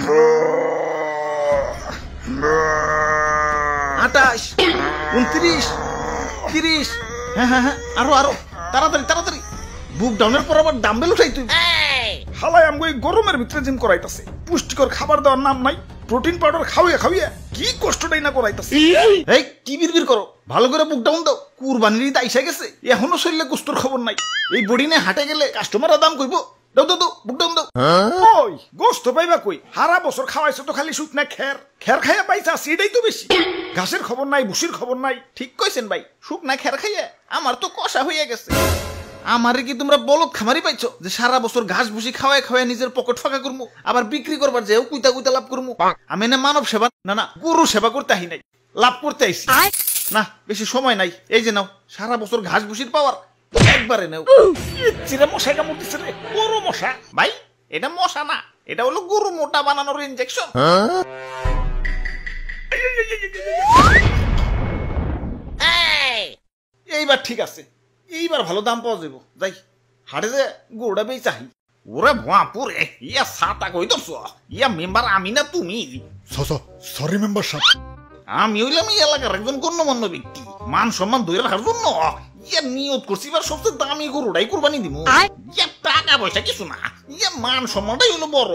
28, 29, 30। হ্যাঁ হ্যাঁ হ্যাঁ, আরো আরো তাড়াতাড়ি তাড়াতাড়ি। বুক ডাউনের পর আবার ডাম্বেল উঠাই তুই। হালাই আমগো এই গরমের ভিতরে জিম করাইতাছে, পুষ্টিকর খাবার দেওয়ার নাম নাই, প্রোটিন পাউডার খাওয়া খাওয়া কি কষ্টটাই না করাইতাছে। এই কি বিড়বিড় করো, ভালো করে বুক ডাউন দাও। কুরবানির ঈদ আইসা গেছে, এখনো শরীরে গোস্তর খবর নাই। এই বডি নিয়ে হাটে গেলে কাস্টমাররা দাম কইবো। দাও দাও দাও, বুক ডাউন দাও। ওই গোস্ত পাইবা কই? হারা বছর খাওয়াইছো তো খালি শুকনা খের, খের খাইয়া পাইছা সেটাই তো বেশি। ঘাসের খবর নাই, ভুসির খবর নাই। ঠিক কইছেন ভাই, শুকনা খের খাইয়া আমার তো কষা হইয়া গেছে। আমারে কি তোমরা বলদ খামারি পাইছো যে সারা বছর ঘাস ভুসি খাওয়ায় খাওয়ায় নিজের পকেট ফাঁকা করবো, আবার বিক্রি করবার যেও কুইতা কুইতা লাভ করবো? আমি না মানব সেবা না না গরু সেবা করতে আহি নাই, লাভ করতে আইছি। না বেশি সময় নাই, এই যে নাও সারা বছর ঘাস ভুসির পাওয়ার একবারে নাও। চিরা মশা কামড় দিছে রে, বড় মশা। ভাই এটা মশা না, এটা হলো গরু মোটা বানানোর ইনজেকশন। এইবার ঠিক আছে, এইবার ভালো দাম পাওয়া যাবো। যাই হাটে যে গরুটা বেই চাহি। ওরে ভুয়াপুরে ইয়া সাতা কই তো ইয়া মেম্বার আমি না তুমি? সরি মেম্বার সাহেব, আমি হইলাম এই এলাকার একজন গণ্যমান্য ব্যক্তি, মান সম্মান ধরে রাখার জন্য ইয়া নিয়ত করছি এবার সবচেয়ে দামি গরুটাই কুরবানি দিব। ইয়া টাকা পয়সা কিছু না, ইয়া মান সম্মানটাই হলো বড়।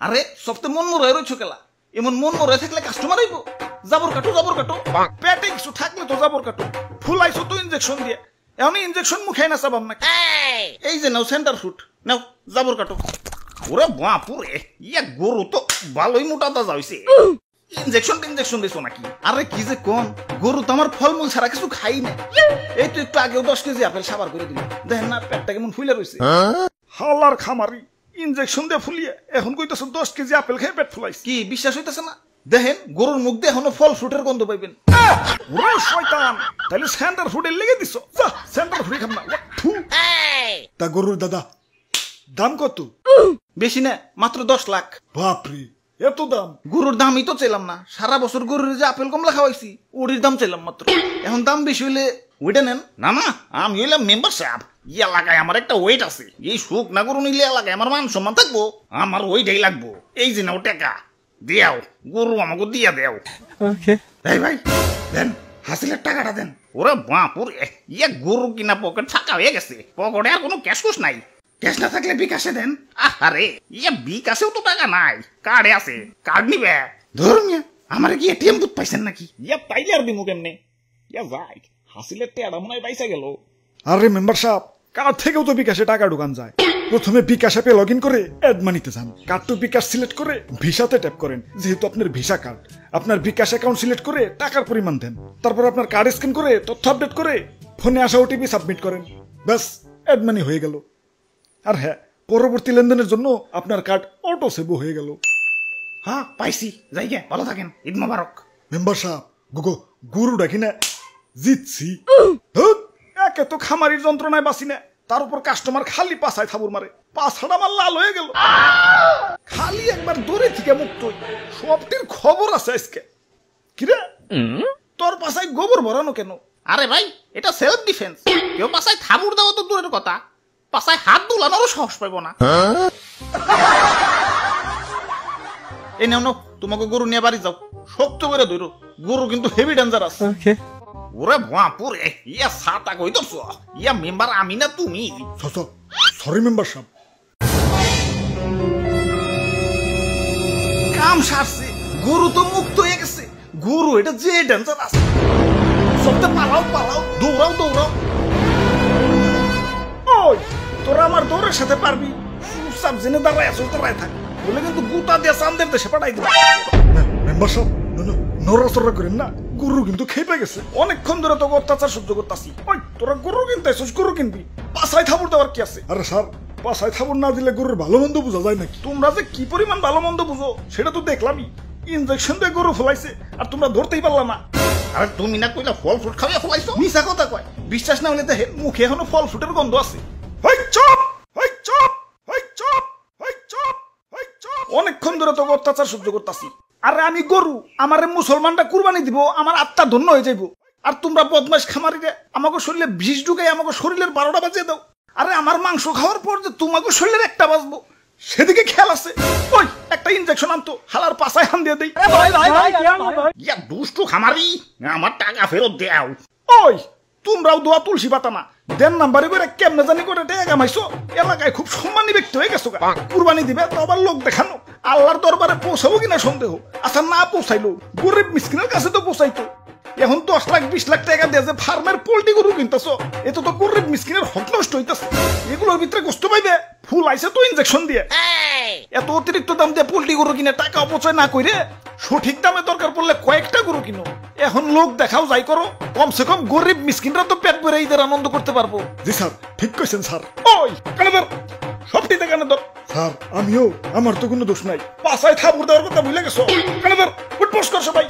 আরে সবচেয়ে মন মরে রয়েছো কেলা, এমন মন মরে থাকলে কাস্টমার আইবো। জাবর কাটো জাবর কাটো, পেটে কিছু থাকলে তো জাবর কাটো। ফুলাইছো তো ইনজেকশন দিয়ে, এখন ইনজেকশন মুখে না চাবাম না। এই যে নাও সেন্টার ফুট, নাও জাবর কাটো। ওরে বাপুরে ইয়া গরু তো ভালোই মোটা তাজা হইছে। ইনজেকশন দিছো নাকি? আরে কি যে কোন, গরু তো আমার ফলমূল ছাড়া কিছু খাই না। এই তো একটু আগেও 10 কেজি আপেল সাবার করে দিল, দেখেন না পেটটা কেমন ফুলে রয়েছে। হালার খামারি ইনজেকশন দিয়ে ফুলিয়ে এখন কইতাছ 10 কেজি আপেল খেয়ে পেট ফুলাইছে। কি বিশ্বাস হইতেছে না? দেখেন গরুর মুখ দিয়ে এখনো ফল ফ্রুটের গন্ধ পাইবেন। ওরে শয়তান, তাইলে সেন্টার ফুডের লেগে দিছো। যা সেন্টার ফুডে খাম না। তা গরুর দাদা দাম কত? বেশি না, মাত্র 10 লাখ। বাপরে এত দাম! গরুর দামই তো চাইলাম না, সারা বছর গরুর যে আপেল কমলা খাওয়াইছি ওটির দাম চাইলাম মাত্র। এখন দাম বেশি হইলে ওইটা নেন। না না আমি হইলাম মেম্বার সাহেব, এই এলাকায় আমার একটা ওয়েট আছে। এই সুখ না গরু নিলে এলাকায় আমার মান সম্মান থাকবো, আমার ওইটাই লাগবো। এই যে নাও টাকা দেও, গরু আমাকে দিয়া দেও। এই ভাই দেন, হাসিলের টাকাটা দেন। ওরে বাপুরে ইয়া গরু কিনা পকেট ফাঁকা হয়ে গেছে, পকেটে আর কোনো ক্যাশ কুশ নাই। ক্যাশ না থাকলে বিকাশে দেন। আরে ইয়া বিকাশেও তো টাকা নাই, কার্ডে আছে, কার্ড নিবে। ধরুন আমার কি এটিএম বুথ পাইছেন নাকি? ইয়া পাইলে আর দিমু কেমনে? ইয়া ভাই হাসিলের টেয়াটা মনে হয় পাইসা গেল। আরে মেম্বার সাহেব, কার্ড থেকেও তো বিকাশে টাকা ঢুকান যায়। প্রথমে বিকাশ অ্যাপে লগ ইন করে অ্যাড মানিতে যান, কার্ড টু বিকাশ সিলেক্ট করে ভিসাতে ট্যাপ করেন। যেহেতু আপনার ভিসা কার্ড, আপনার বিকাশ অ্যাকাউন্ট সিলেক্ট করে টাকার পরিমাণ দেন। তারপর আপনার কার্ড স্ক্যান করে তথ্য আপডেট করে ফোনে আসা ওটিপি সাবমিট করেন। ব্যাস অ্যাড মানি হয়ে গেল। আর হ্যাঁ, পরবর্তী লেনদেনের জন্য আপনার কার্ড অটো সেভও হয়ে গেল। হ্যাঁ পাইছি, যাই গে, ভালো থাকেন, ঈদ মোবারক। মেম্বার সাহেব গরু ডাকি না জিতছি। একে তো খামারির যন্ত্রণায় বাঁচি না, তার উপর কাস্টমার খালি পাছায় থাবুর মারে, পাছাটা আমার লাল হয়ে গেল। খালি একবার দূরে থেকে মুক্ত সবটির খবর আছে আজকে। কিরে তোর পাছায় গোবর ভরানো কেন? আরে ভাই এটা সেলফ ডিফেন্স। কেউ পাছায় থাবুর দেওয়া তো দূরের কথা, পাছায় হাত দুলানোরও সাহস পাইব না। এই নাও তোমাকে গরু নিয়ে বাড়ি যাও, শক্ত করে ধরো, গরু কিন্তু হেভি ডেঞ্জারাস। ওরে বাপুরে ইয়া সাতা কই তো ইয়া মেম্বার আমি না তুমি? সরি মেম্বার সাহেব। কাম সারছে, গরু তো মুক্ত হয়ে গেছে। গরু এটা যে ডেঞ্জারাস, সবটা পালাও পালাও, দৌড়াও দৌড়াও। ওই তোরা আমার দৌড়ের সাথে পারবি? চুপচাপ জেনে দাঁড়ায় আসো, দাঁড়ায় থাক, বলে কিন্তু গুতা দিয়ে চান্দের দেশে পাঠাই দিবে। মেম্বার সাহেব নড়াচড়া করেন না, গরু কিন্তু খেপে গেছে। অনেকক্ষণ ধরে তো অত্যাচার সহ্য করতেছি। ওই তোরা গরু কিনতে আসছিস, গরু কিনবি, পাছায় থাবুর দেওয়ার কি আছে? আরে স্যার, পাছায় থাবুর না দিলে গরুর ভালো মন্দ বোঝা যায় নাকি? তোমরা যে কি পরিমাণ ভালো মন্দ বুঝো সেটা তো দেখলামই। ইনজেকশন দিয়ে গরু ফলাইছে আর তোমরা ধরতেই পারলা না। আরে তুমি না কইলা ফল ফ্রুট খাওয়া ফলাইছো? মিছা কথা কয়, বিশ্বাস না হলে দেখে মুখে এখনো ফল ফ্রুটের গন্ধ আছে। অনেকক্ষণ ধরে তো অত্যাচার সহ্য করতেছি। আরে আমি গরু, আমারে মুসলমানরা কুরবানি দিব, আমার আত্মা ধন্য হয়ে যাইব। আর তোমরা বদমাশ খামারিরে আমাকে শরীরে বিষ ঢুকাই আমাকে শরীরের 12টা বাজিয়ে দাও। আরে আমার মাংস খাওয়ার পর যে তোমাকে শরীরের একটা বাজবো সেদিকে খেয়াল আছে? ওই একটা ইনজেকশন আনতো হালার পাছায় হান দিয়ে দেই ইয়া দুষ্টু খামারি আমার টাকা ফেরত দেও ওই তোমরাও দোয়া তুলসী পাতা না দেন নাম্বারে করে কেমনে জানি করে টাকা কামাইছো এলাকায় খুব সম্মানী ব্যক্তি হয়ে গেছো কুরবানি দিবে তো আবার লোক দেখানো আল্লাহর দরবারে পৌঁছাবো কিনা সন্দেহ আচ্ছা না পৌঁছাইলো গরিব মিসকিনের কাছে তো পৌঁছাইতো এখন 10 লাখ 20 লাখ টাকা দিয়ে যে ফার্মের পোল্ট্রি গরু কিনতেছো এত তো গরিব মিসকিনের হক নষ্ট হইতেছে এগুলোর ভিতরে কষ্ট পাইবে ফুল আইছে তো ইনজেকশন দিয়ে এত অতিরিক্ত দাম দিয়ে পোল্ট্রি গরু কিনে টাকা অপচয় না কইরে সঠিক দামে দরকার পড়লে কয়েকটা গরু কিনো এখন লোক দেখাও যাই করো কমসে কম গরিব মিসকিনরা তো পেট ভরে ঈদের আনন্দ করতে পারবো জি স্যার ঠিক কইছেন স্যার ওই কানে ধর সবটিতে কানে ধর স্যার আমিও আমার তো কোনো দোষ নাই পাছায় থাবুর দেওয়ার কথা ভুলে গেছো কানে ধর উঠবস কর সবাই